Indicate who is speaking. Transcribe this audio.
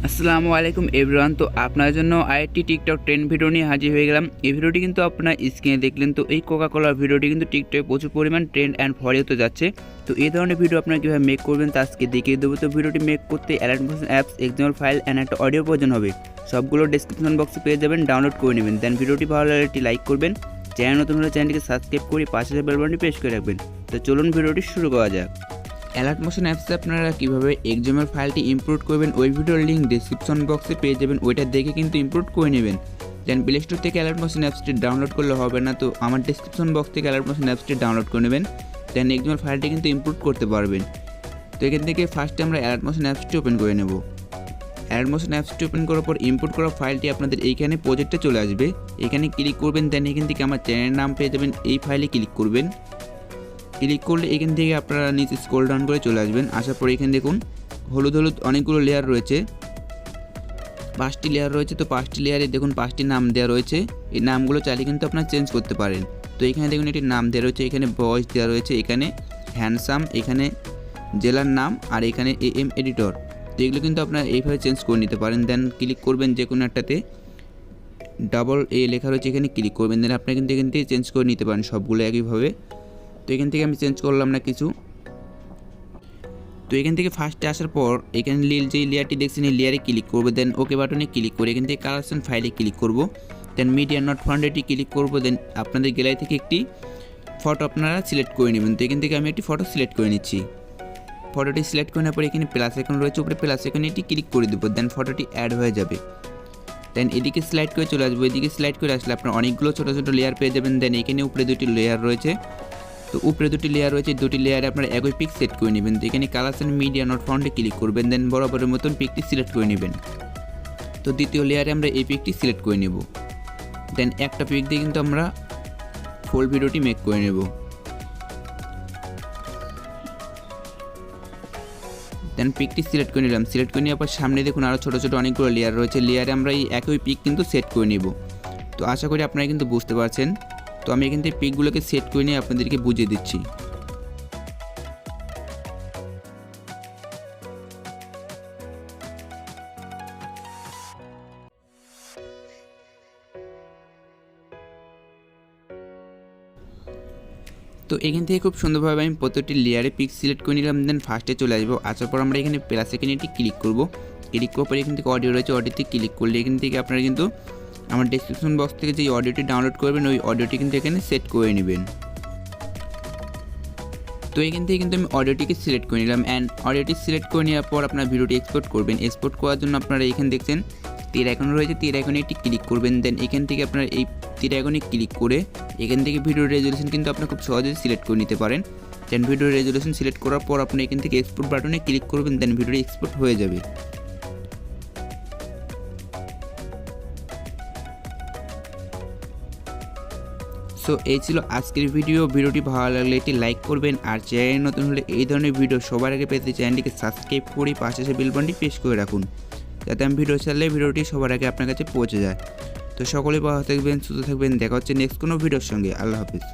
Speaker 1: আসসালামু আলাইকুম এভরিওয়ান। তো আপনার জন্য আরেকটি টিকটক ট্রেন্ড ভিডিও নিয়ে হাজির হয়ে গেলাম। এই ভিডিওটি কিন্তু আপনার স্ক্রিনে দেখলেন। তো এই কোকা কোলার ভিডিওটি কিন্তু টিকটকে প্রচুর পরিমাণ ট্রেন্ড অ্যান্ড ফলো হতে যাচ্ছে। তো এই ধরনের ভিডিও আপনারা কীভাবে মেক করবেন তা আজকে দেখিয়ে দেবো। তো ভিডিওটি মেক করতে Alightmotion apps, XML file and একটা অডিও প্রয়োজন হবে। সবগুলো ডেসক্রিপশন বক্সে পেয়ে যাবেন, ডাউনলোড করে নেবেন। দেন ভিডিওটি ভালো লাগলে একটি লাইক করবেন, চ্যানেল নতুন হলে চ্যানেলটিকে সাবস্ক্রাইব করে পাশে বেল বাটনটি প্রেস করে রাখবেন। তো চলুন ভিডিওটি শুরু করা যাক। Alightmotion অ্যাপসে আপনারা কীভাবে XML ফাইলটি ইম্পোর্ট করবেন ওই ভিডিওর লিঙ্ক ডেসক্রিপশন বক্সে পেয়ে যাবেন। ওইটা দেখে কিন্তু ইম্পোর্ট করে নেবেন। দেন প্লে স্টোর থেকে Alightmotion অ্যাপসটি ডাউনলোড করলে হবে না, তো আমার ডেসক্রিপশন বক্স থেকে Alightmotion অ্যাপসটি ডাউনলোড করে নেবেন। দেন XML ফাইলটি কিন্তু ইম্পোর্ট করতে পারবেন। তো এখান থেকে ফার্স্টে আমরা Alightmotion অ্যাপসটি ওপেন করে নেব। Alightmotion অ্যাপসটি ওপেন করার পর ইম্পোর্ট করা ফাইলটি আপনাদের এইখানে প্রজেক্টে চলে আসবে। এখানে ক্লিক করবেন। দেন এখান থেকে আমার চ্যানেলের নাম পেয়ে যাবেন। এই ফাইলে ক্লিক করবেন। ক্লিক করলে এখান থেকে আপনারা নিচে স্ক্রল ডাউন করে চলে আসবেন। আসার পরে এখানে দেখুন হলুদ হলুদ অনেকগুলো লেয়ার রয়েছে, 5টি লেয়ার রয়েছে। তো 5টি লেয়ারে দেখুন 5টি নাম দেওয়া রয়েছে। এই নামগুলো চাইলে কিন্তু আপনারা চেঞ্জ করতে পারেন। তো এখানে দেখুন একটি নাম দেওয়া রয়েছে, এখানে ভয়েস দেওয়া রয়েছে, এখানে হ্যান্ডসাম, এখানে জেলার নাম, আর এখানে AM এডিটর। তো এগুলো কিন্তু আপনারা এইভাবে চেঞ্জ করে নিতে পারেন। দেন ক্লিক করবেন যে কোনো একটাতে, AA লেখা রয়েছে, এখানে ক্লিক করবেন। দেন আপনারা কিন্তু এখান থেকে চেঞ্জ করে নিতে পারেন সবগুলো একইভাবে। তো এখান থেকে আমি চেঞ্জ করলাম না কিছু। তো এখান থেকে ফার্স্টে আসার পর এখানে যেই লেয়ারটি দেখছেন এই লেয়ারে ক্লিক করবো। দেন ওকে বাটনে ক্লিক করে এখান থেকে কালেকশন ফাইলে ক্লিক করব। দেন মিডিয়া নট ফাউন্ডেডটি ক্লিক করব। দেন আপনাদের গ্যালারি থেকে একটি ফটো আপনারা সিলেক্ট করে নেবেন। তো এখান থেকে আমি একটি ফটো সিলেক্ট করে নিচ্ছি। ফটোটি সিলেক্ট করে নেওয়ার পর এখানে প্লাস আইকন রয়েছে, উপরে প্লাস আইকনে এটি ক্লিক করে দেবো। দেন ফটোটি অ্যাড হয়ে যাবে। দেন এদিকে স্লাইড করে চলে আসবো। এদিকে স্লাইড করে আসলে আপনার অনেকগুলো ছোটো ছোটো লেয়ার পেয়ে যাবেন। দেন এখানে উপরে 2টি লেয়ার রয়েছে। তো উপরে 2টি লেয়ার রয়েছে, 2টি লেয়ারে আপনারা একই পিক সেট করে নেবেন। তো এখানে কালেকশন মিডিয়া নট ফাউন্ডে ক্লিক করবেন। দেন বরাবরের মতন পিকটি সিলেক্ট করে নেবেন। তো দ্বিতীয় লেয়ারে আমরা এই পিকটি সিলেক্ট করে নেব। দেন একটা পিক দিয়ে কিন্তু আমরা ফুল ভিডিওটি মেক করে নেব। দেন পিকটি সিলেক্ট করে নিলাম। সিলেক্ট করে নেওয়ার পর সামনে দেখুন আরও ছোটো ছোটো অনেকগুলো লেয়ার রয়েছে। লেয়ারে আমরা এই একই পিক কিন্তু সেট করে নেব। তো আশা করি আপনারা কিন্তু বুঝতে পারছেন। তো আমি এখান থেকে পিকগুলোকে সেট করে নিয়ে আপনাদেরকে বুঝিয়ে দিচ্ছি। তো এখান থেকে খুব সুন্দরভাবে আমি প্রতিটি লেয়ারে পিক সিলেক্ট করে নিলাম। দেন ফার্স্টে চলে আসবো। আসার পর আমরা এখানে প্লাস এখানে এটি ক্লিক করব। ক্লিক করার পর এখান থেকে অডিও রয়েছে, অডিওতে ক্লিক করলে এখান থেকে আপনারা কিন্তু আমার ডেসক্রিপশন বক্স থেকে যে অডিওটি ডাউনলোড করবেন ওই অডিওটি কিন্তু এখানে সেট করে নেবেন। তো এখান থেকে কিন্তু আমি অডিওটিকে সিলেক্ট করে নিলাম। অ্যান্ড অডিওটি সিলেক্ট করে নেওয়ার পর আপনার ভিডিওটি এক্সপোর্ট করবেন। এক্সপোর্ট করার জন্য আপনারা এখানে দেখছেন তীর আইকন রয়েছে, তীর আইকনে একটি ক্লিক করবেন। দেন এখান থেকে আপনারা এই তীর আইকনে ক্লিক করে এখান থেকে ভিডিওর রেজুলেশন কিন্তু আপনারা খুব সহজেই সিলেক্ট করে নিতে পারেন। দেন ভিডিওর রেজুলেশন সিলেক্ট করার পর আপনি এখান থেকে এক্সপোর্ট বাটনে ক্লিক করবেন। দেন ভিডিওটি এক্সপোর্ট হয়ে যাবে। সো এই ছিল আজকের ভিডিও। ভিডিওটি ভালো লাগলে একটি লাইক করবেন, আর চ্যানেল নতুন হলে এই ধরনের ভিডিও সবার আগে পেতে চ্যানেলটিকে সাবস্ক্রাইব করে পাশে বেল বাটনটি প্রেস করে রাখুন, যাতে আমি ভিডিও ছাড়লে ভিডিওটি সবার আগে আপনার কাছে পৌঁছে যায়। তো সকলে ভালো থাকবেন, সুস্থ থাকবেন। দেখা হচ্ছে নেক্সট কোনো ভিডিওর সঙ্গে। আল্লাহ হাফিজ।